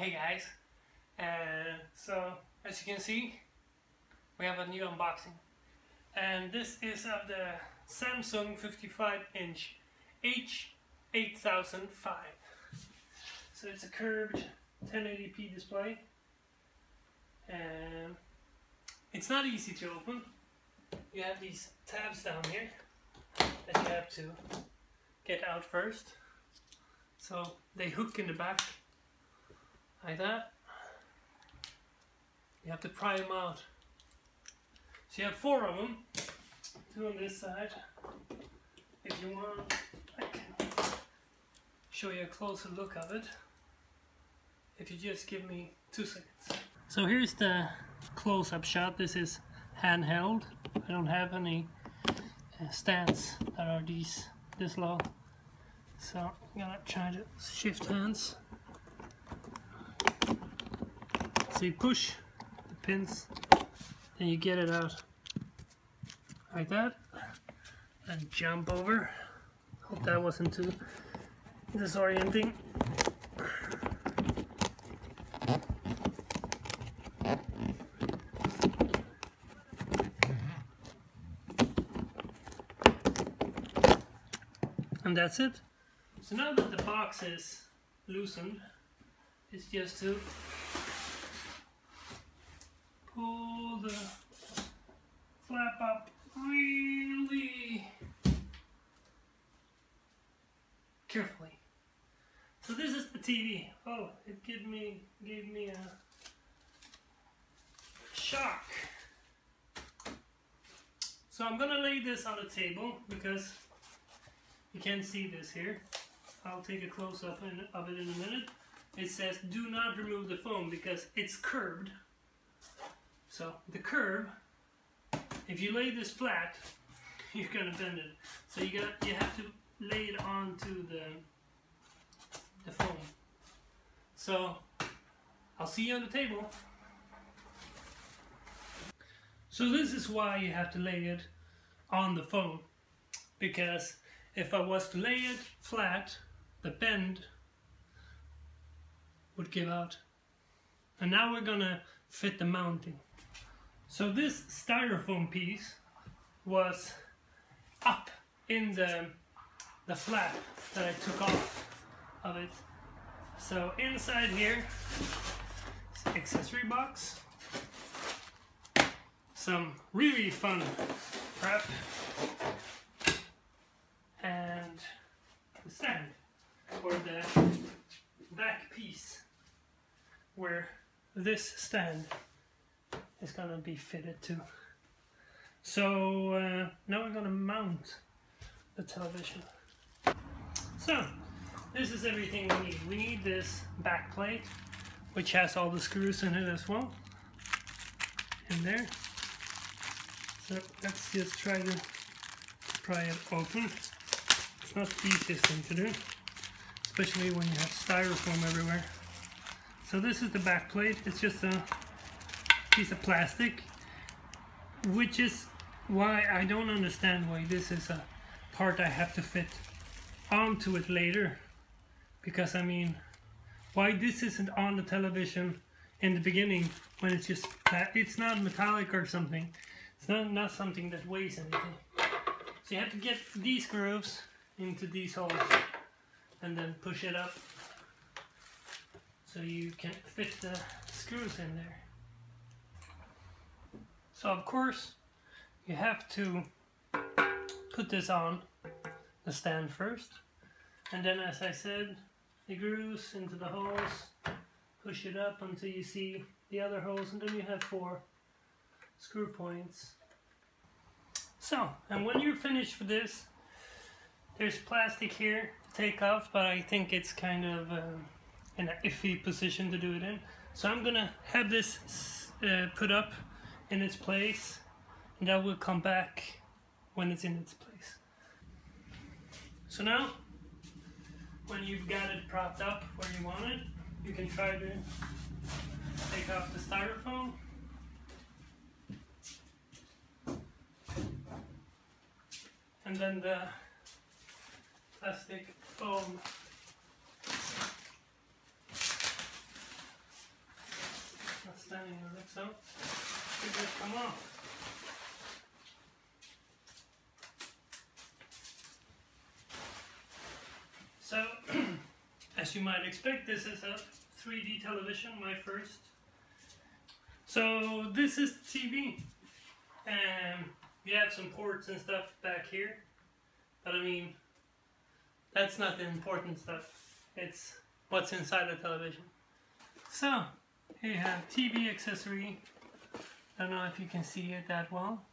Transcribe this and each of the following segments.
Hey guys, so as you can see we have a new unboxing, and this is of the Samsung 55-inch H8005. So it's a curved 1080p display, and it's not easy to open. You have these tabs down here that you have to get out first, so they hook in the back like that. You have to pry them out. So you have 4 of them, 2 on this side. If you want, I can show you a closer look of it if you just give me 2 seconds. So here's the close-up shot. This is handheld. I don't have any stands that are this low, so I'm gonna try to shift hands. So you push the pins, then you get it out like that, and jump over. Hope that wasn't too disorienting. And that's it. So now that the box is loosened, it's just to pull the flap up really carefully. So this is the TV. Oh, it gave me a shock. So I'm gonna lay this on the table because you can't see this here. I'll take a close-up of it in a minute. It says do not remove the phone because it's curved. So the curve, if you lay this flat, you're gonna bend it. So you have to lay it onto the phone. So I'll see you on the table. So this is why you have to lay it on the phone, because if I was to lay it flat, the bend would give out. And now we're gonna fit the mounting. So this styrofoam piece was up in the flap that I took off of it. So inside here is an accessory box, some really fun prep, and the stand, or the back piece where this stand is gonna be fitted to. So now we're gonna mount the television. So this is everything we need. We need this back plate, which has all the screws in it as well, in there. So let's just try to pry it open. It's not the easiest thing to do, especially when you have styrofoam everywhere. So this is the back plate. It's just a piece of plastic, which is why I don't understand why this is a part I have to fit onto it later. Because I mean, why this isn't on the television in the beginning when it's just, it's not metallic or something. It's not something that weighs anything. So you have to get these grooves into these holes and then push it up so you can fit the screws in there. So of course you have to put this on the stand first, and then, as I said, the grooves into the holes, push it up until you see the other holes, and then you have 4 screw points. So, and when you're finished with this, there's plastic here to take off, but I think it's kind of in an iffy position to do it in. So I'm gonna have this put up in its place, and that will come back when it's in its place. So now, when you've got it propped up where you want it, you can try to take off the styrofoam. And then the plastic foam standing on it, so it should come off. So, as you might expect, this is a 3D television, my first. So this is the TV. We have some ports and stuff back here, but I mean, that's not the important stuff. It's what's inside the television. So, here you have TV accessory. I don't know if you can see it that well.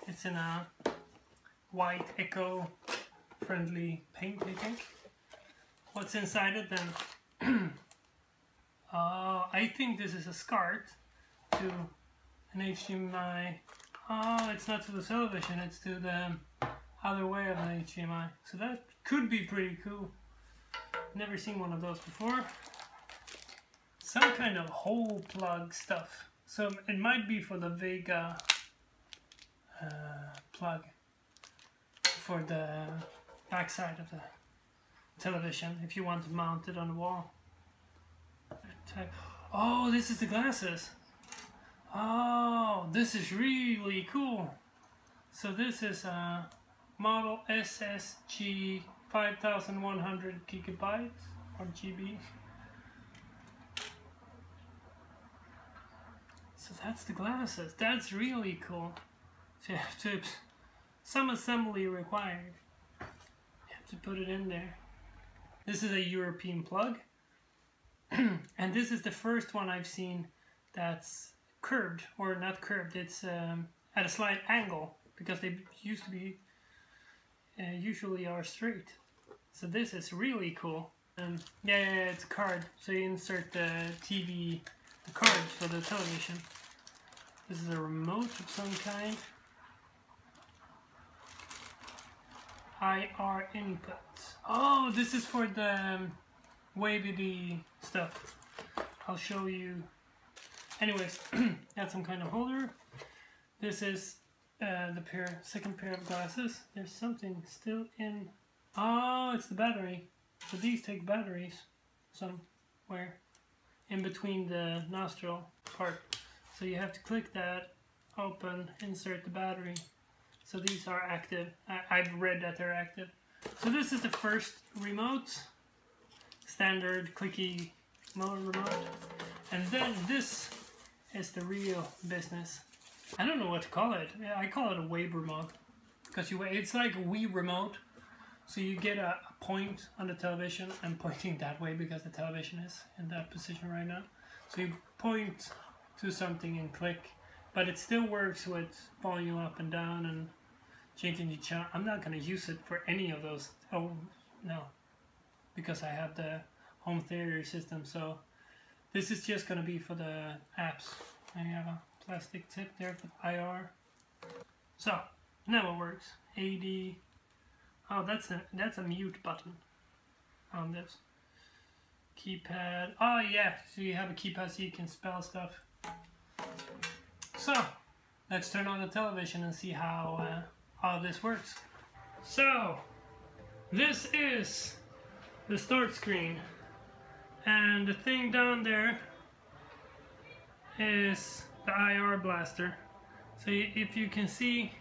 It's in a white eco-friendly paint, I think. What's inside it then? I think this is a SCART to an HDMI. Oh, it's not to the television, it's to the other way of an HDMI. So that could be pretty cool. Never seen one of those before. Some kind of hole plug stuff. So it might be for the Vega plug for the backside of the television if you want to mount it on the wall. Oh, this is the glasses. Oh, this is really cool. So this is a model SSG 5100 gigabytes or GB. So that's the glasses. That's really cool. So you have to, some assembly required. You have to put it in there. This is a European plug, and this is the first one I've seen that's curved, or not curved, it's at a slight angle, because they used to be, usually are straight. So this is really cool. Yeah, it's a card, so you insert the TV, the cards for the television. This is a remote of some kind. IR input. Oh, this is for the wavy stuff. I'll show you. Anyways, got some kind of holder. This is the second pair of glasses. There's something still in. Oh, it's the battery. So these take batteries somewhere in between the nostril part. So you have to click that, open, insert the battery. So these are active. I've read that they're active. So this is the first remote, standard clicky motor remote. And then this is the real business. I don't know what to call it. I call it a wave remote, because it's like a Wii remote. So you get a point on the television. I'm pointing that way because the television is in that position right now. So you point to something and click, but it still works with volume up and down and changing the channel. I'm not going to use it for any of those. Oh no, because I have the home theater system. So this is just going to be for the apps. I have a plastic tip there for IR. So now it works. AD. Oh, that's a mute button on this keypad. Oh yeah, so you have a keypad so you can spell stuff. So let's turn on the television and see how this works. So this is the start screen, and the thing down there is the IR blaster. So if you can see,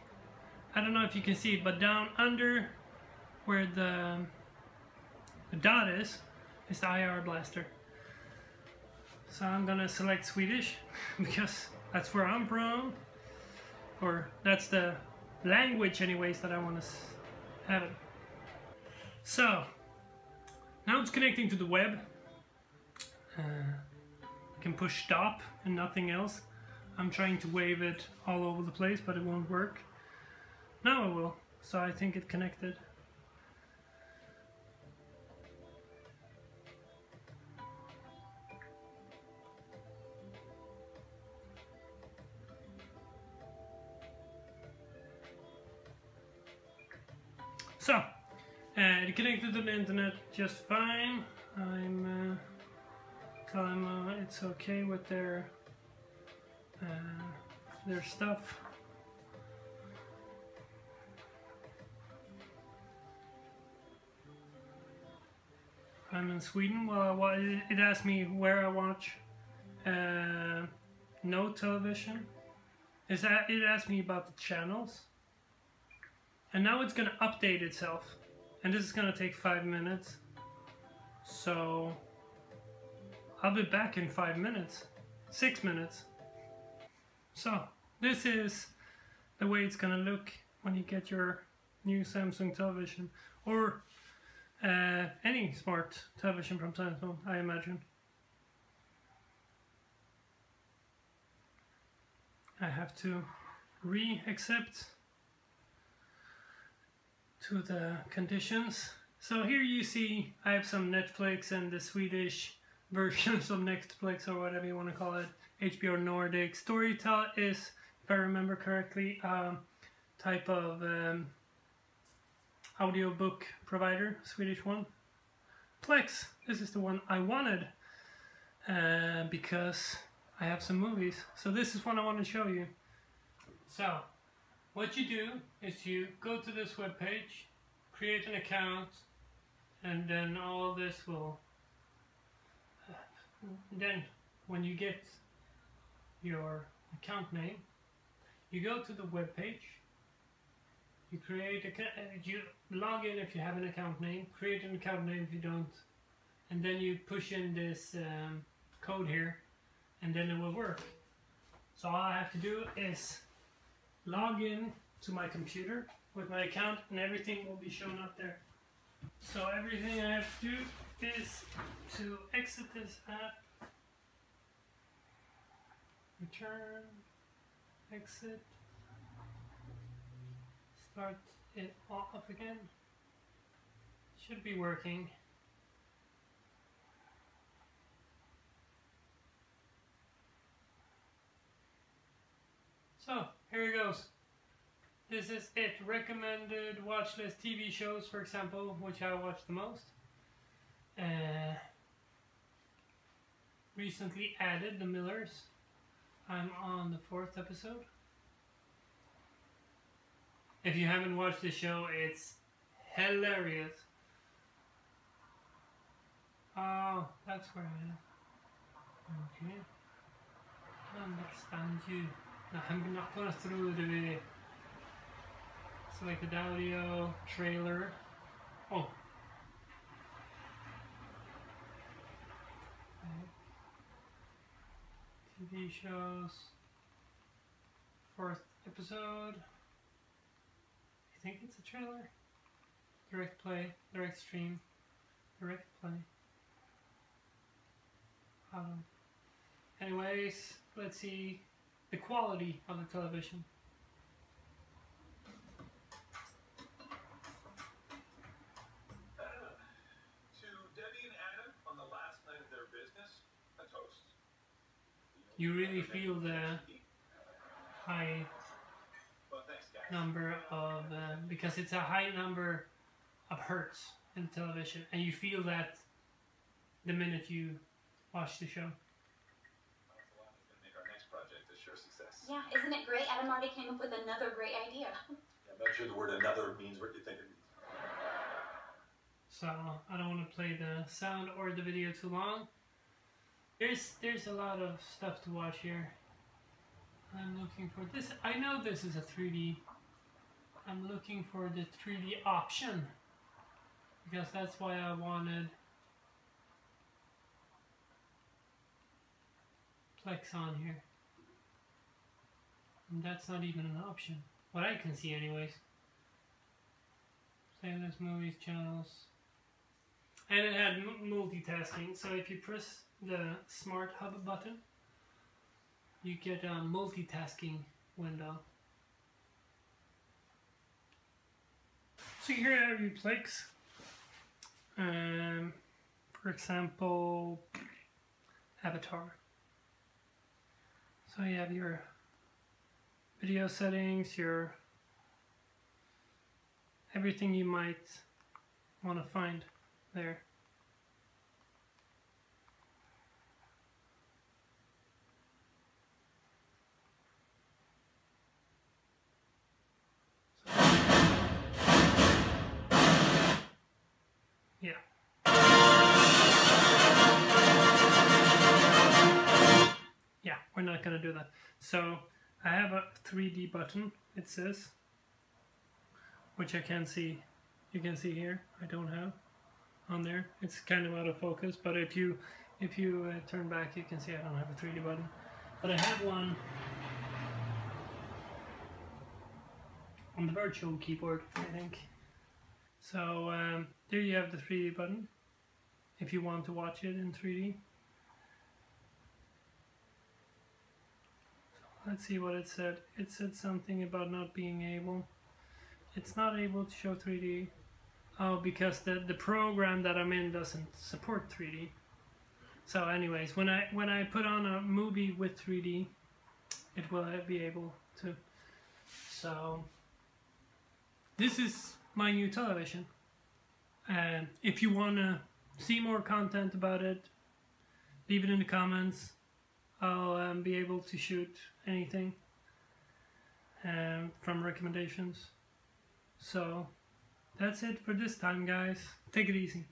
I don't know if you can see it, but down under where the dot is the IR blaster. So I'm gonna select Swedish because that's where I'm from, or that's the language anyways that I want to have it. So now it's connecting to the web. I can push stop and nothing else. I'm trying to wave it all over the place, but it won't work. Now it will. So I think it connected. So, it connected to the internet just fine. I'm telling them it's okay with their stuff. I'm in Sweden. Well, it asked me where I watch no television. Is that it asked me about the channels, and now it's gonna update itself, and this is gonna take 5 minutes. So I'll be back in 5 minutes, 6 minutes. So this is the way it's gonna look when you get your new Samsung television, or any smart television from Samsung, I imagine. I have to re-accept to the conditions. So here you see I have some Netflix and the Swedish versions of Netflix, or whatever you want to call it. HBO Nordic. Storytel is, if I remember correctly, type of audiobook provider, Swedish one. Plex, this is the one I wanted because I have some movies. So this is what I want to show you. So what you do is you go to this web page, create an account, and then all this will then when you get your account name, you go to the web page, you create you log in if you have an account name, create an account name if you don't, and then you push in this code here, and then it will work. So all I have to do is log in to my computer with my account, and everything will be shown up there. So everything I have to do is to exit this app, return, exit, start it all up again. Should be working. So here it goes. This is it. Recommended watch list TV shows, for example, which I watch the most. Recently added The Millers. I'm on the 4th episode. If you haven't watched the show, it's hilarious. Oh, that's where I am. Okay. I understand you. I'm not going through the selected audio, trailer. Oh. TV shows. 4th episode. I think it's a trailer. Direct play, direct stream, direct play. Anyways, let's see the quality of the television. To Debbie and Adam on the last night of their business, a toast. You really feel the high number of, because it's a high number of hertz in the television, and you feel that the minute you watch the show. Make our next project a sure success. Yeah, isn't it great? Adam already came up with another great idea. Yeah, I'm not sure the word another means what you think it means. So I don't want to play the sound or the video too long. There's a lot of stuff to watch here. I'm looking for this. I know this is a 3D. I'm looking for the 3D option, because that's why I wanted Plex on here. And that's not even an option. What I can see anyways. Playlists, movies, channels. And it had multitasking, so if you press the Smart Hub button, you get a multitasking window. So here I have your Plex. For example, Avatar. So you have your video settings, your everything you might want to find there. Yeah. Yeah, we're not going to do that. So I have a 3D button, it says, which I can see. You can see here. I don't have on there. It's kind of out of focus, but if you turn back, you can see I don't have a 3D button, but I have one on the virtual keyboard, I think. So there you have the 3D button if you want to watch it in 3D. So let's see what it said. It said something about not being able. It's not able to show 3D. Oh, because the program that I'm in doesn't support 3D. So anyways, when I put on a movie with 3D, it will be able to. So this is my new television. If you want to see more content about it, leave it in the comments. I'll be able to shoot anything from recommendations. So that's it for this time, guys. Take it easy.